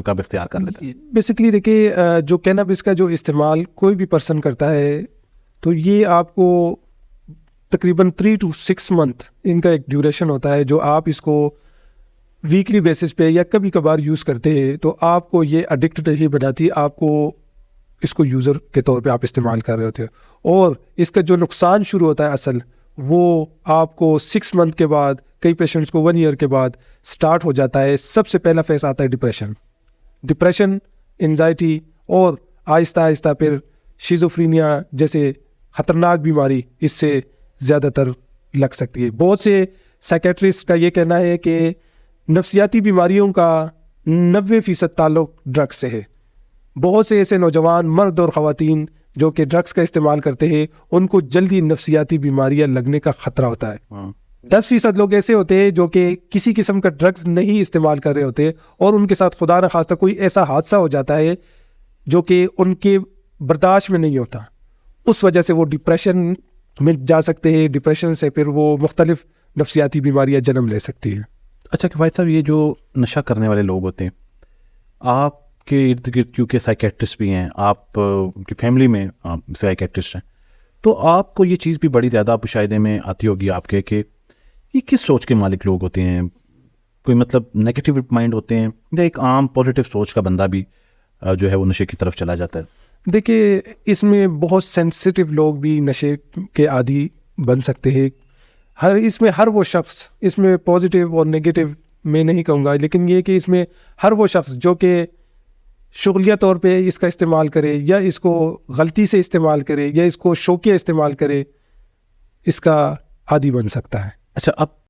کا اختیار کر لیتا ہے؟ بیسکلی دیکھیے جو کینابس کا جو استعمال کوئی بھی پرسن کرتا ہے تو یہ آپ کو تقریباً 3 to 6 month ان کا ایک ڈیوریشن ہوتا ہے جو آپ اس کو ویکلی بیسس پہ یا کبھی کبھار یوز کرتے ہیں تو آپ کو یہ اڈکٹ نہیں بناتی, آپ کو اس کو یوزر کے طور پہ آپ استعمال کر رہے ہوتے ہیں. اور اس کا جو نقصان شروع ہوتا ہے اصل وہ آپ کو 6 month کے بعد, کئی پیشنٹس کو 1 year کے بعد سٹارٹ ہو جاتا ہے. سب سے پہلا فیز آتا ہے ڈپریشن, انزائٹی, اور آہستہ آہستہ پھر شیزوفرینیا جیسے خطرناک بیماری اس سے زیادہ تر لگ سکتی ہے. بہت سے سائیکیٹرسٹ کا یہ کہنا ہے کہ نفسیاتی بیماریوں کا 90% تعلق ڈرگس سے ہے. بہت سے ایسے نوجوان مرد اور خواتین جو کہ ڈرگس کا استعمال کرتے ہیں ان کو جلدی نفسیاتی بیماریاں لگنے کا خطرہ ہوتا ہے. 10% لوگ ایسے ہوتے ہیں جو کہ کسی قسم کا ڈرگز نہیں استعمال کر رہے ہوتے اور ان کے ساتھ خدا نخواستہ کوئی ایسا حادثہ ہو جاتا ہے جو کہ ان کے برداشت میں نہیں ہوتا, اس وجہ سے وہ ڈپریشن میں جا سکتے ہیں. ڈپریشن سے پھر وہ مختلف نفسیاتی بیماریاں جنم لے سکتی ہیں. اچھا کہ بھائی صاحب یہ جو نشہ کرنے والے لوگ ہوتے ہیں آپ کے ارد گرد کیونکہ سائیکیٹرسٹ بھی ہیں, آپ کی فیملی میں سائیکیٹرسٹ ہیں, تو آپ کو یہ چیز بھی بڑی زیادہ مشاہدے میں آتی ہوگی آپ کے کہ یہ کس سوچ کے مالک لوگ ہوتے ہیں؟ کوئی مطلب نیگیٹو مائنڈ ہوتے ہیں یا ایک عام پازیٹیو سوچ کا بندہ بھی جو ہے وہ نشے کی طرف چلا جاتا ہے؟ دیکھیے اس میں بہت سینسیٹیو لوگ بھی نشے کے عادی بن سکتے ہیں. ہر وہ شخص اس میں پازیٹیو اور نیگیٹو میں نہیں کہوں گا, لیکن یہ کہ اس میں ہر وہ شخص جو کہ شغلیہ طور پہ اس کا استعمال کرے یا اس کو غلطی سے استعمال کرے یا اس کو شوقیہ استعمال کرے اس کا عادی بن سکتا ہے. اچھا اب